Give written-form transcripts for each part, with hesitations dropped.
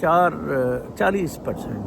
40%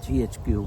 GHQ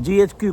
GHQ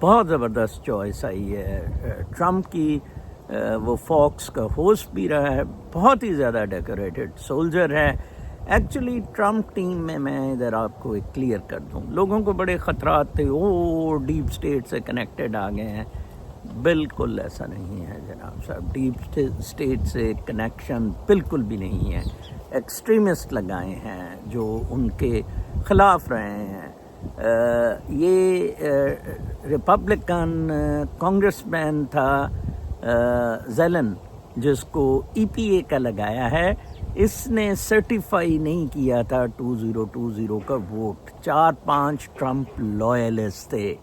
بہت زبردست choice I ہے ٹرمپ کی. وہ فاکس کا ہوسٹ بھی رہا ہے, بہت ہی زیادہ ڈیکوریٹڈ سولجر ہے. ایکچولی ٹرمپ ٹیم میں ادھر آپ کو ایک کلیئر کر دوں, لوگوں کو بڑے خطرات تھے, ڈیپ اسٹیٹ سے کنیکٹڈ آ گئے ہیں. بالکل ایسا نہیں ہے جناب صاحب, ڈیپ اسٹیٹ سے کنیکشن بالکل بھی نہیں ہے. ایکسٹریمسٹ لگائے ہیں جو ان کے خلاف رہے ہیں. یہ ریپبلکن کانگریس مین تھا زیلن, جس کو ای پی اے کا لگایا ہے. اس نے سرٹیفائی نہیں کیا تھا 2020 کا ووٹ. 4-5 ٹرمپ لوائلسٹ تھے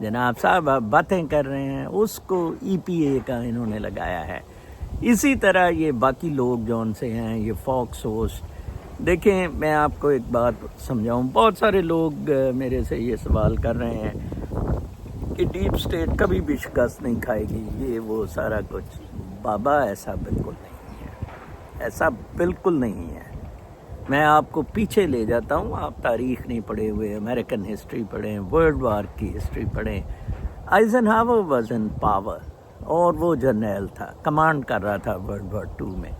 جناب صاحب, آپ باتیں کر رہے ہیں. اس کو ای پی اے کا انہوں نے لگایا ہے. اسی طرح یہ باقی لوگ جو ان سے ہیں, یہ فاکس ہوسٹ. دیکھیں میں آپ کو ایک بات سمجھاؤں, بہت سارے لوگ میرے سے یہ سوال کر رہے ہیں کہ ڈیپ اسٹیٹ کبھی بھی شکست نہیں کھائے گی, یہ وہ سارا کچھ. بابا ایسا بالکل نہیں ہے, ایسا بالکل نہیں ہے. میں آپ کو پیچھے لے جاتا ہوں, آپ تاریخ نہیں پڑھے ہوئے, امریکن ہسٹری پڑھیں, ورلڈ وار کی ہسٹری پڑھیں. آئزن ہاور واز ان پاور, اور وہ جرنیل تھا, کمانڈ کر رہا تھا ورلڈ وار 2 میں.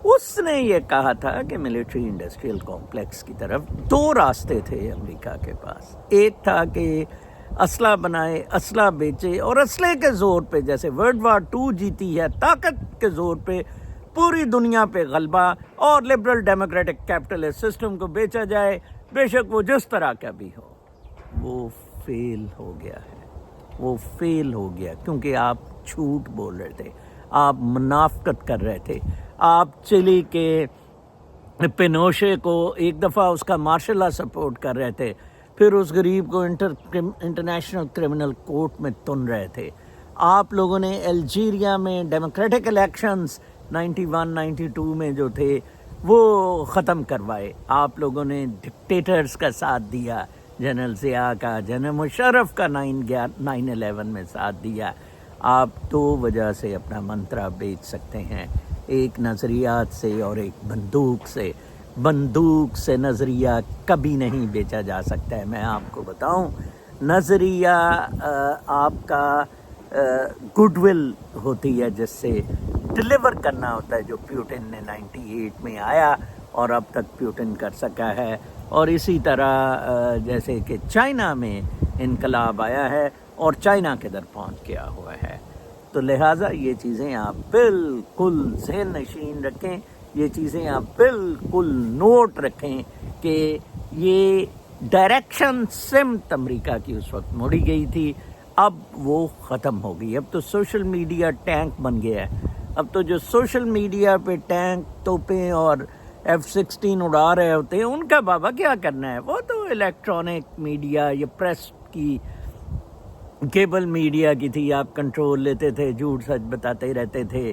اس نے یہ کہا تھا کہ ملٹری انڈسٹریل کمپلیکس کی طرف 2 راستے تھے امریکہ کے پاس. ایک تھا کہ اسلحہ بنائے, اسلحہ بیچے, اور اسلحے کے زور پہ, جیسے ورلڈ وار 2 جیتی ہے طاقت کے زور پہ, پوری دنیا پہ غلبہ, اور لبرل ڈیموکریٹک کیپٹلسٹ سسٹم کو بیچا جائے, بے شک وہ جس طرح کا بھی ہو. وہ فیل ہو گیا ہے, وہ فیل ہو گیا, کیونکہ آپ جھوٹ بول رہے تھے, آپ منافقت کر رہے تھے. آپ چلی کے پینوشے کو ایک دفعہ اس کا مارشل لا سپورٹ کر رہے تھے, پھر اس غریب کو انٹرنیشنل کرمنل کورٹ میں تن رہے تھے. آپ لوگوں نے الجیریا میں ڈیموکریٹک الیکشنز 91-92 میں جو تھے وہ ختم کروائے. آپ لوگوں نے ڈکٹیٹرز کا ساتھ دیا, جنرل ضیاء کا, جنرل مشرف کا 9/11 میں ساتھ دیا. آپ 2 وجہ سے اپنا منترا بیچ سکتے ہیں, ایک نظریات سے اور ایک بندوق سے. بندوق سے نظریہ کبھی نہیں بیچا جا سکتا ہے. میں آپ کو بتاؤں, نظریہ آپ کا گڈ ول ہوتی ہے, جس سے ڈلیور کرنا ہوتا ہے, جو پیوٹن نے 98 میں آیا اور اب تک پیوٹن کر سکا ہے. اور اسی طرح جیسے کہ چائنا میں انقلاب آیا ہے اور چائنا کے در پہنچ گیا ہوا ہے. تو لہٰذا یہ چیزیں آپ بالکل ذہن نشین رکھیں, یہ چیزیں آپ بالکل نوٹ رکھیں کہ یہ ڈائریکشن سمت امریکہ کی اس وقت موڑی گئی تھی, اب وہ ختم ہو گئی. اب تو سوشل میڈیا ٹینک بن گیا ہے. اب تو جو سوشل میڈیا پہ ٹینک, توپیں اور F-16 اڑا رہے ہوتے ہیں, ان کا بابا کیا کرنا ہے. وہ تو الیکٹرانک میڈیا, یہ پریس کی, کیبل میڈیا کی تھی. آپ کنٹرول لیتے تھے, جھوٹ سچ بتاتے رہتے تھے,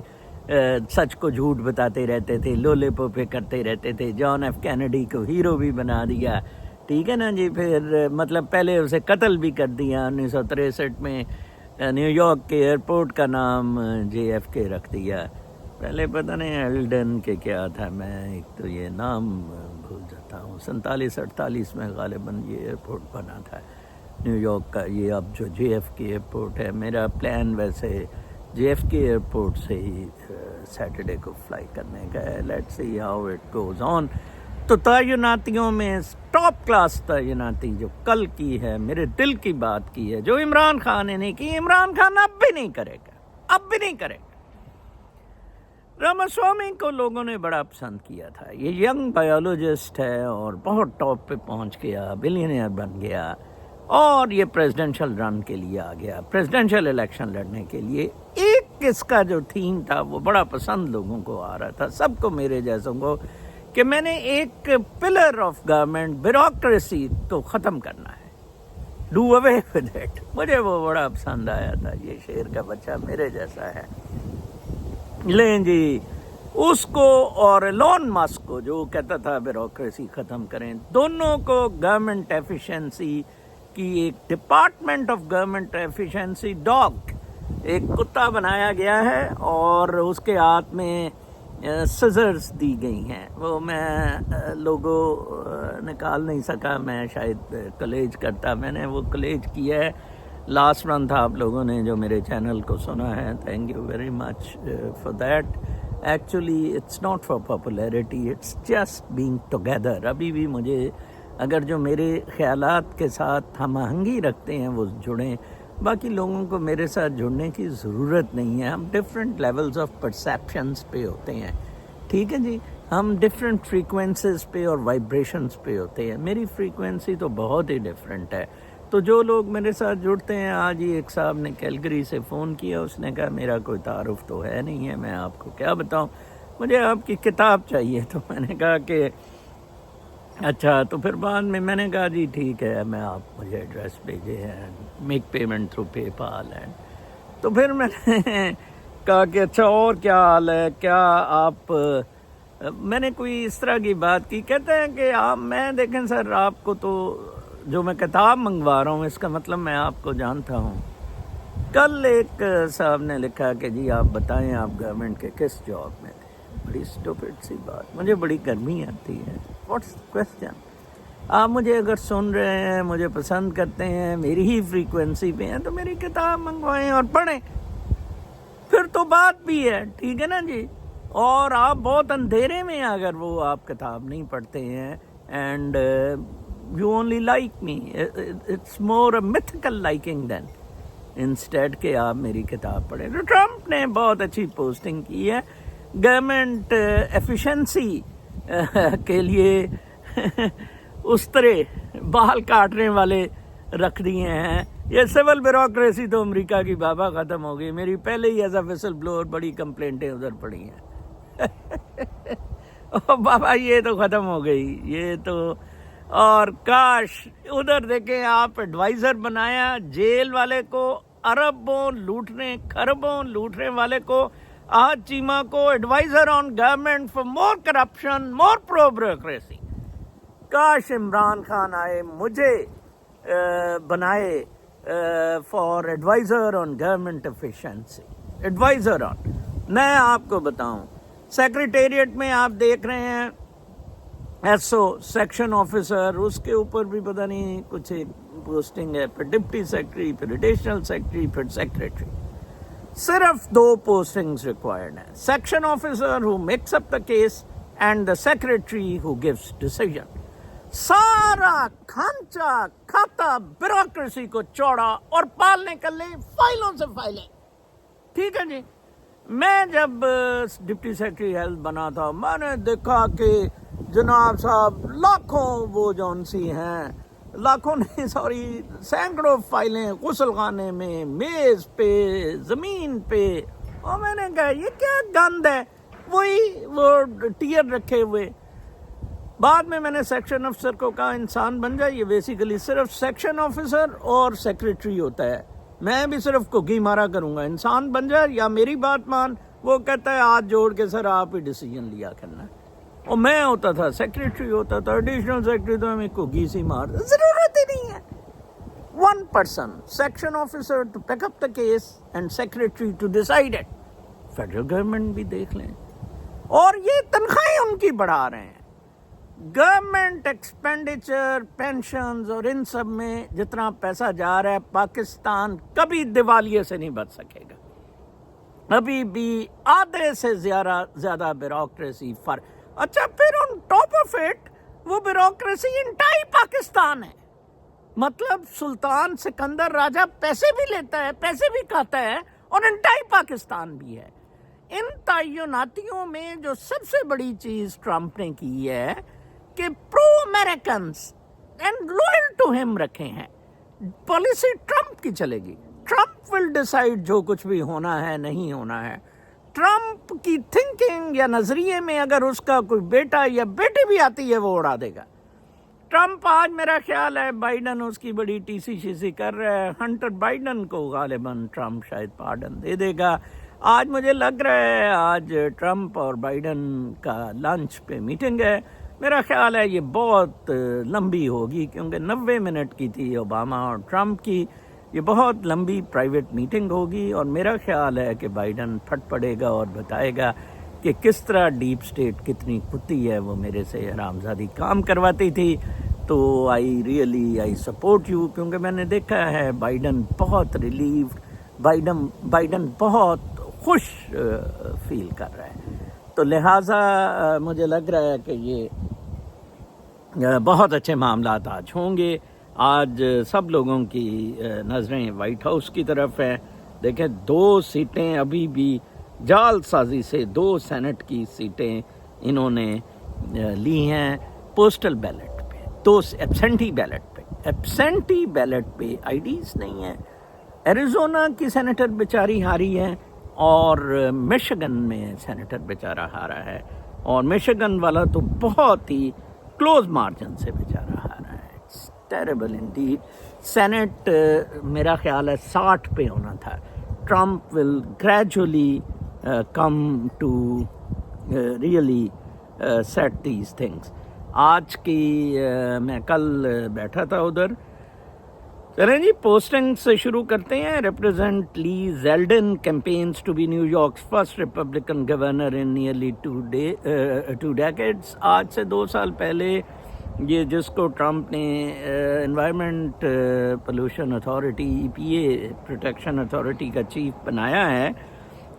سچ کو جھوٹ بتاتے رہتے تھے, لولے پوپے کرتے رہتے تھے. جان ایف کینیڈی کو ہیرو بھی بنا دیا, ٹھیک ہے نا جی. پھر مطلب پہلے اسے قتل بھی کر دیا. 1963 میں نیو یارک کے ایئرپورٹ کا نام JFK رکھ دیا. پہلے پتہ نہیں ایلڈن کے کیا تھا, میں ایک تو یہ نام بھول جاتا ہوں. 47-48 میں غالباً یہ ایئرپورٹ بنا تھا نیو یارک کا. یہ اب جو JFK ایئرپورٹ ہے, میرا پلان ویسے JFK ایئرپورٹ سے ہی سیٹرڈے کو فلائی کرنے کا ہے. Let's see how it goes on. تو تعیناتیوں میں ٹاپ کلاس تعیناتی جو کل کی ہے, میرے دل کی بات کی ہے, جو عمران خان نے نہیں کی. عمران خان اب بھی نہیں کرے گا, اب بھی نہیں کرے گا. راماسوامی کو لوگوں نے بڑا پسند کیا تھا. یہ ینگ بایولوجسٹ ہے اور بہت ٹاپ پہ پہنچ گیا, بلینئر بن گیا, اور یہ پریزیڈنشل رن کے لیے آ گیا, پریزیڈنشل الیکشن لڑنے کے لیے. ایک اس کا جو تھیم تھا وہ بڑا پسند لوگوں کو آ رہا تھا, سب کو, میرے جیسوں کو, کہ میں نے ایک پلر آف گورنمنٹ, بیوروکریسی کو ختم کرنا ہے, ڈو اوے ود اٹ. مجھے وہ بڑا پسند آیا تھا. یہ شیر کا بچہ میرے جیسا ہے. لیں جی اس کو اور ایلون مسک کو, جو کہتا تھا بیوروکریسی ختم کریں, دونوں کو گورنمنٹ ایفیشنسی کی ایک department of government efficiency dog, ایک کتا بنایا گیا ہے, اور اس کے ہاتھ میں سزرز دی گئی ہیں. وہ میں لوگو نکال نہیں سکا, میں شاید کلیج کرتا, میں نے وہ کلیج کیا ہے. لاسٹ منتھ آپ لوگوں نے جو میرے چینل کو سنا ہے, thank you very much for that. Actually it's not for popularity, it's just being together. ابھی بھی مجھے اگر جو میرے خیالات کے ساتھ ہم آہنگی رکھتے ہیں وہ جڑیں, باقی لوگوں کو میرے ساتھ جڑنے کی ضرورت نہیں ہے. ہم ڈفرینٹ لیولز آف پرسیپشنز پہ ہوتے ہیں, ٹھیک ہے جی, ہم ڈفرینٹ فریکوینسیز پہ اور وائبریشنز پہ ہوتے ہیں. میری فریکوینسی تو بہت ہی ڈفرینٹ ہے. تو جو لوگ میرے ساتھ جڑتے ہیں, آج ہی ایک صاحب نے کیلگری سے فون کیا, اس نے کہا میرا کوئی تعارف تو ہے نہیں ہے, میں آپ کو کیا بتاؤں, مجھے آپ کی کتاب چاہیے. تو میں نے کہا کہ اچھا. تو پھر بعد میں نے کہا جی ٹھیک ہے, میں آپ مجھے ایڈریس بھیجے ہیں, میک پیمنٹ تھرو پے پال. تو پھر میں نے کہا کہ اچھا اور کیا حال ہے, کیا آپ, میں نے کوئی اس طرح کی بات کی. کہتے ہیں کہ آپ, میں دیکھیں سر آپ کو تو جو میں کتاب منگوا رہا ہوں اس کا مطلب میں آپ کو جانتا ہوں. کل ایک صاحب نے لکھا کہ جی آپ بتائیں آپ گورنمنٹ کے کس جاب میں تھے. بڑی اسٹوپڈ سی بات, مجھے بڑی گرمی آتی ہے. What's question? آپ مجھے اگر سن رہے ہیں, مجھے پسند کرتے ہیں, میری ہی فریکوینسی پہ ہیں, تو میری کتاب منگوائیں اور پڑھیں, پھر تو بات بھی ہے, ٹھیک ہے نا جی. اور آپ بہت اندھیرے میں ہیں اگر وہ آپ کتاب نہیں پڑھتے ہیں, and you only like me, it's more a mythical liking than instead کہ آپ میری کتاب پڑھیں. تو ٹرمپ نے بہت اچھی پوسٹنگ کی ہے, گورنمنٹ ایفیشنسی کے لیے اس طرح بال کاٹنے والے رکھ دیے ہیں. یہ سول بیوروکریسی تو امریکہ کی بابا ختم ہو گئی. میری پہلے ہی ایز اے وسل بلوور بڑی کمپلینٹیں ادھر پڑی ہیں. بابا یہ تو ختم ہو گئی, یہ تو. اور کاش ادھر دیکھیں آپ ایڈوائزر بنایا جیل والے کو, اربوں لوٹنے خربوں لوٹنے والے کو, آج چیمہ کو adviser on government for more corruption, more pro bureaucracy. کاش عمران خان آئے, مجھے بنائے for adviser on government efficiency, adviser on. میں آپ کو بتاؤں, سیکریٹریٹ میں آپ دیکھ رہے ہیں ایس او سیکشن آفیسر, اس کے اوپر بھی پتہ نہیں کچھ پوسٹنگ ہے, پھر ڈپٹی سیکرٹری, پھر ایڈیشنل سیکرٹری, پھر سیکریٹری. صرف 2 پوسٹنگز ریکوائرڈ ہیں, section officer who makes up the case and the secretary who gives decision. سارا کھانچا کھاتا بیوروکریسی کو چوڑا اور پالنے کے لیے فائلوں سے فائلیں, ٹھیک ہے جی. میں جب ڈپٹی سیکرٹری ہیلتھ بنا تھا, میں نے دیکھا کہ جناب صاحب لاکھوں وہ جون سی ہیں, لاکھوں نہیں سوری سینکڑوں فائلیں غسل خانے میں, میز پہ, زمین پہ. اور میں نے کہا یہ کیا گند ہے, وہی وہ ٹیئر رکھے ہوئے. بعد میں نے سیکشن افسر کو کہا انسان بن جائے, یہ بیسیکلی صرف سیکشن آفیسر اور سیکریٹری ہوتا ہے, میں بھی صرف کوکی مارا کروں گا, انسان بن جائے یا میری بات مان. وہ کہتا ہے ہاتھ جوڑ کے سر آپ ہی ڈیسیجن لیا کرنا. اور میں ہوتا تھا سیکریٹری ہوتا تھا, ایڈیشنل سیکریٹری, تو ہمیں کوکی سی مار, ضرورت ہی نہیں ہے. 1 person, section officer to pick up the case and secretary to decide it. Federal government بھی دیکھ لیں. اور یہ تنخواہیں ان کی بڑھا رہے ہیں. گورنمنٹ ایکسپینڈیچر, پینشنز اور ان سب میں جتنا پیسہ جا رہا ہے, پاکستان کبھی دیوالیے سے نہیں بچ سکے گا. ابھی بھی آدھے سے زیادہ بیوروکریسی فرق. اچھا پھر آن ٹاپ آف اٹ وہ بیوروکریسی انٹائی پاکستان ہے. مطلب سلطان سکندر راجہ پیسے بھی لیتا ہے, پیسے بھی کھاتا ہے, اور انٹائی پاکستان بھی ہے. ان تعیناتیوں میں جو سب سے بڑی چیز ٹرمپ نے کی ہے کہ پرو امریکنز اینڈ لوئل ٹو ہم رکھے ہیں. پالیسی ٹرمپ کی چلے گی, ٹرمپ ول ڈیسائیڈ جو کچھ بھی ہونا ہے نہیں ہونا ہے. ٹرمپ کی تھنکنگ یا نظریے میں اگر اس کا کوئی بیٹا یا بیٹی بھی آتی ہے وہ اڑا دے گا. ٹرمپ آج میرا خیال ہے بائیڈن اس کی بڑی ٹیسی شیسی کر رہا ہے, ہنٹر بائیڈن کو غالباً ٹرمپ شاید پارڈن دے دے گا. آج مجھے لگ رہا ہے آج ٹرمپ اور بائیڈن کا لنچ پہ میٹنگ ہے. میرا خیال ہے یہ بہت لمبی ہوگی کیونکہ 90 منٹ کی تھی اوباما اور ٹرمپ کی. یہ بہت لمبی پرائیویٹ میٹنگ ہوگی اور میرا خیال ہے کہ بائیڈن پھٹ پڑے گا اور بتائے گا کہ کس طرح ڈیپ سٹیٹ کتنی کتی ہے, وہ میرے سے حرامزادی کام کرواتی تھی. تو آئی سپورٹ یو، کیونکہ میں نے دیکھا ہے بائیڈن بہت ریلیوڈ، بائیڈن بہت خوش فیل کر رہا ہے، تو لہٰذا مجھے لگ رہا ہے کہ یہ بہت اچھے معاملات آج ہوں گے۔ آج سب لوگوں کی نظریں وائٹ ہاؤس کی طرف ہیں۔ دیکھیں 2 سیٹیں ابھی بھی جال سازی سے 2 سینٹ کی سیٹیں انہوں نے لی ہیں پوسٹل بیلٹ پہ، 2 ایبسینٹی بیلٹ پہ آئی ڈیز نہیں ہیں۔ ایریزونا کی سینیٹر بیچاری ہاری ہے اور میشیگن میں سینیٹر بیچارہ ہارا ہے، اور میشیگن والا تو بہت ہی کلوز مارجن سے بیچارہ ہارا ہے۔ It's terrible indeed. سینٹ میرا خیال ہے 60 پہ ہونا تھا۔ Trump will gradually come to really set these things. آج کی میں کل بیٹھا تھا ادھر، چلیں جی پوسٹنگ سے شروع کرتے ہیں۔ Representative Lee Zeldin campaigns to be New York's first Republican governor in nearly 2 decades۔ آج سے 2 سال پہلے یہ جس کو ٹرمپ نے environment pollution authority EPA protection authority کا چیف بنایا ہے،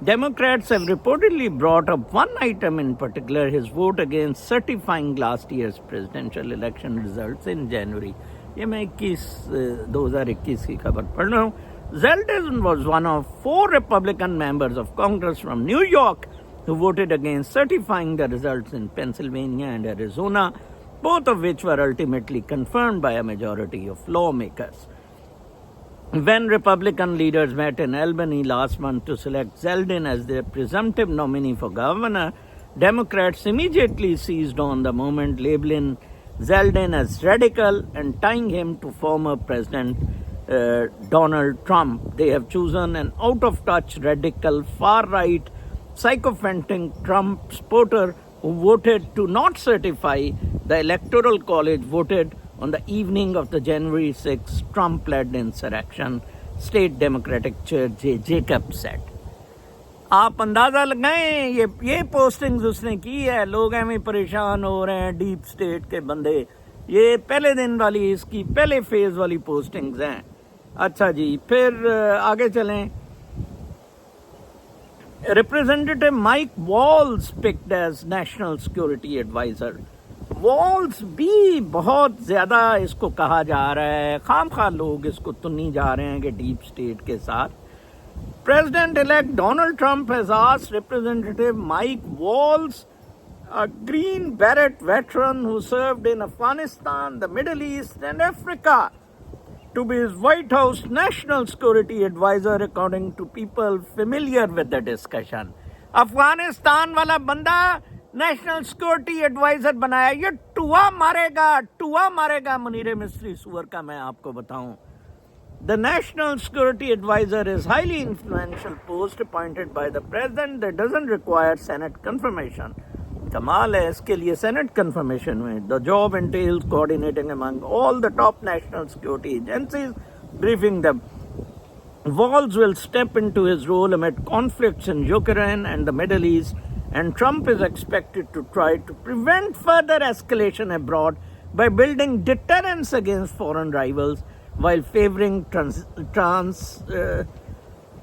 Democrats have reportedly brought up one item in particular, his vote against certifying last year's presidential election results in January. یہ میں 2021 کی خبر پڑھ رہا ہوں۔ Zeldin was one of 4 Republican members of Congress from New York who voted against certifying the results in Pennsylvania and Arizona, both of which were ultimately confirmed by a majority of lawmakers. When Republican leaders met in Albany last month to select Zeldin as their presumptive nominee for governor, Democrats immediately seized on the moment, labeling Zeldin as radical and tying him to former President Donald Trump. They have chosen an out-of-touch, radical, far-right, sycophantic Trump supporter who voted to not certify. The Electoral College voted on the evening of the January 6 Trump-led insurrection, State Democratic Chair Jay Jacobs said. آپ اندازہ لگائیں یہ postings اس نے کی ہے، لوگ ایویں پریشان ہو رہے ہیں، ڈیپ سٹیٹ کے بندے، یہ پہلے دن والی اس کی پہلے فیز والی پوسٹنگز ہیں۔ اچھا جی پھر آگے چلیں۔ Representative Mike Waltz picked as national security adviser. Waltz بھی بہت زیادہ اس کو کہا جا رہا ہے، خام خواہ لوگ اس کو تنی جا رہے ہیں کہ ڈیپ سٹیٹ کے ساتھ۔ President-elect Donald Trump has asked Representative Mike Waltz, a Green Beret veteran who served in Afghanistan, the Middle East and Africa, to be his White House National Security Advisor, according to people familiar with the discussion. Afghanistan والا بندہ national security advisor بنایا، یہ ٹوا مارے گا منیر مصری سور کا، میں آپ کو بتاؤں۔ The National Security Advisor is highly influential post appointed by the President that doesn't require Senate confirmation. کمال ہے، اس کے لیے Senate confirmation میں۔ The job entails coordinating among all the top national security agencies, briefing them. Walz will step into his role amid conflicts in Ukraine and the Middle East, and Trump is expected to try to prevent further escalation abroad by building deterrence against foreign rivals, while favoring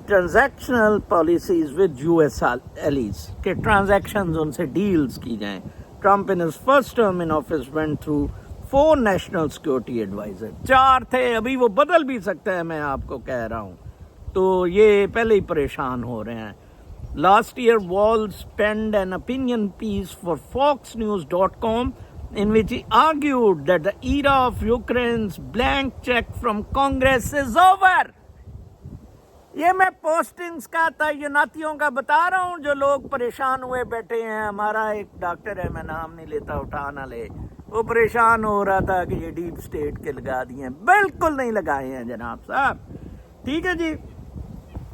transactional policies with US allies کہ transactions ان سے deals کی جائیں۔ Trump in his first term in office went through 4 national security advisors، 4 تھے، ابھی وہ بدل بھی سکتا ہے، میں آپ کو کہہ رہا ہوں، تو یہ پہلے ہی پریشان ہو رہے ہیں۔ Last year, Walz penned an opinion piece for FoxNews.com in which he argued that the era of Ukraine's blank check from Congress is over. یہ میں پوسٹنگز کا تعیناتیوں کا بتا رہا ہوں، جو لوگ پریشان ہوئے بیٹھے ہیں۔ ہمارا ایک ڈاکٹر ہے، میں نام نہیں لیتا، اٹھا نہ لے، وہ پریشان ہو رہا تھا کہ یہ ڈیپ سٹیٹ کے لگا دیے ہیں۔ بالکل نہیں لگائے ہیں جناب صاحب، ٹھیک ہے جی۔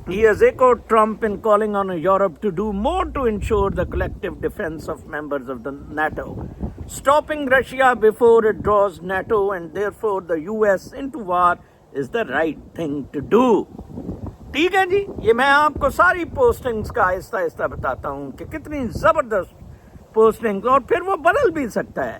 He has echoed Trump in calling on Europe to do more to ensure the collective defense of members of the NATO. Stopping Russia before it draws NATO and therefore the US into war is the right thing to do. ٹھیک ہے جی، یہ میں آپ کو ساری postings کا آہستہ آہستہ بتاتا ہوں کہ کتنی زبردست پوسٹنگز، اور پھر وہ بدل بھی سکتا ہے۔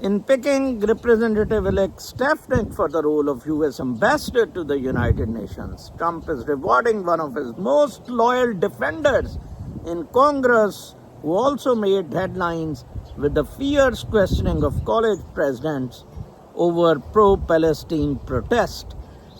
in picking Representative-elect Stefanik for the role of U.S. Ambassador to the United Nations, Trump is rewarding one of his most loyal defenders in Congress, who also made headlines with the fierce questioning of college presidents over pro-Palestine protest.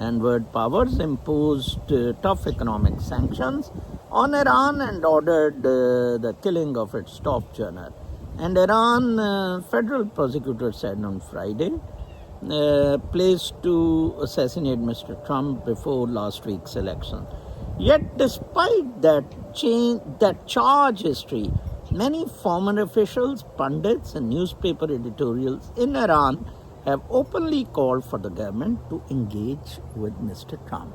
and world powers, imposed tough economic sanctions on Iran and ordered the killing of its top journal. And Iran federal prosecutor said on Friday placed to assassinate Mr. Trump before last week's election. Yet despite that charge history, many former officials, pundits and newspaper editorials in Iran have openly called for the government to engage with Mr. Trump.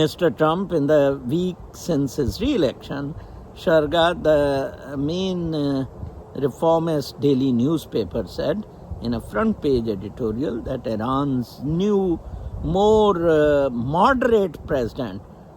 Mr. Trump, in the week since his re-election, Sharga, the main reformist daily newspaper, said in a front page editorial that Iran's new, more moderate president,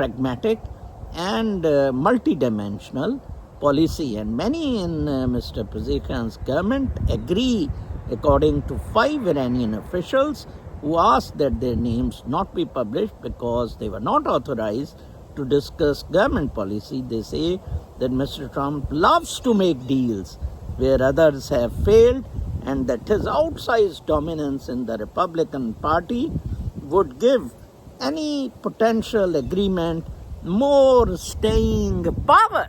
pragmatic and multi-dimensional policy. And many in Mr. Pezeshkian's government agree, according to 5 Iranian officials who asked that their names not be published because they were not authorized to discuss government policy. They say that Mr. Trump loves to make deals where others have failed, and that his outsized dominance in the Republican Party would give any potential agreement more staying power.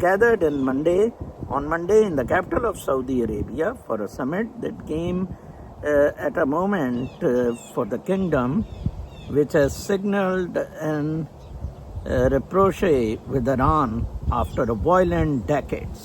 gathered on Monday in the capital of Saudi Arabia for a summit that came at a moment for the kingdom which has signaled an rapprochement with Iran after a violent decades.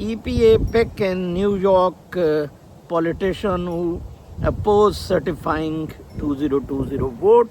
EPA pick in New York politician who oppose certifying 2020 vote।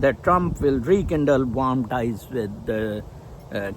that Trump will rekindle warm ties with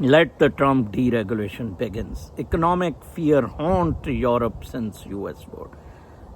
Let the Trump deregulation begins. Economic fear haunt Europe since US vote.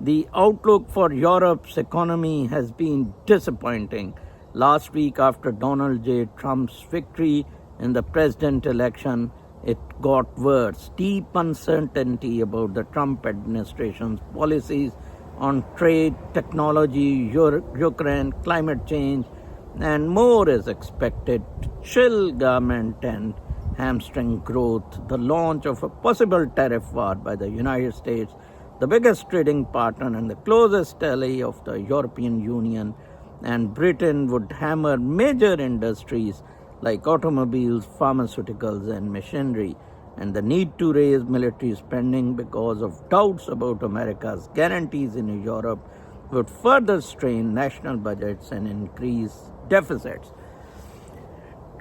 The outlook for Europe's economy has been disappointing. Last week, after Donald J. Trump's victory in the president election, it got worse. Deep uncertainty about the Trump administration's policies on trade, technology, Ukraine, climate change, and more is expected to chill government and hamstring growth. The launch of a possible tariff war by the United States, the biggest trading partner and the closest ally of the European Union and Britain, would hammer major industries like automobiles, pharmaceuticals, and machinery, and the need to raise military spending because of doubts about America's guarantees in Europe would further strain national budgets and increase deficits.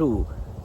2।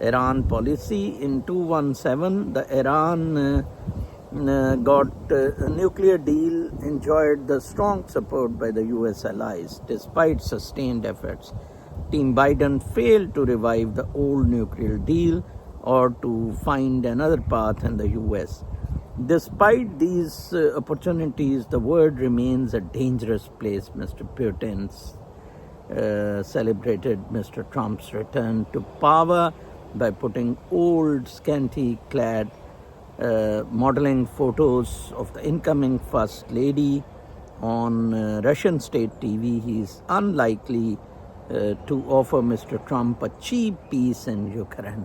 Iran policy. In 2017, the Iran got a nuclear deal, enjoyed the strong support by the US allies despite sustained efforts Team Biden failed to revive the old nuclear deal or to find another path in the US. Despite these opportunities, the world remains a dangerous place. Mr. Putin celebrated Mr. Trump's return to power by putting old, scanty-clad modeling photos of the incoming First Lady on Russian state TV. He is unlikely to offer Mr. Trump a cheap peace in Ukraine.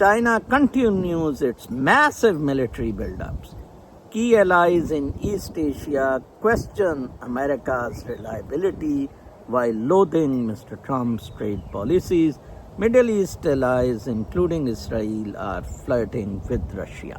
China continues its massive military buildups. Key allies in East Asia question America's reliability while loathing Mr. Trump's trade policies. Middle East allies, including Israel, are flirting with Russia.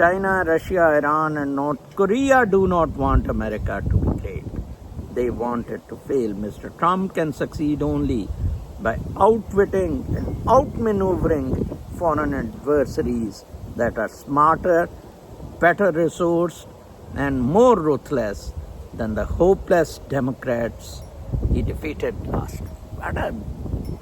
China, Russia, Iran and North Korea do not want America to be great. They want it to fail. Mr. Trump can succeed only by outwitting and outmaneuvering foreign adversaries that are smarter, better resourced, and more ruthless than the hopeless Democrats he defeated last.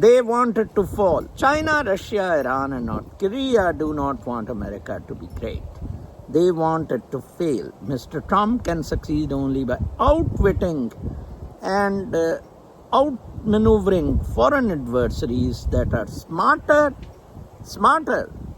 They wanted to fall. China, Russia, Iran and North Korea do not want America to be great. They want it to fail. Mr. Trump can succeed only by outwitting and outmaneuvering foreign adversaries that are smarter, China,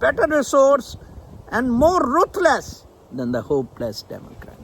better resource and more ruthless than the hopeless Democrat.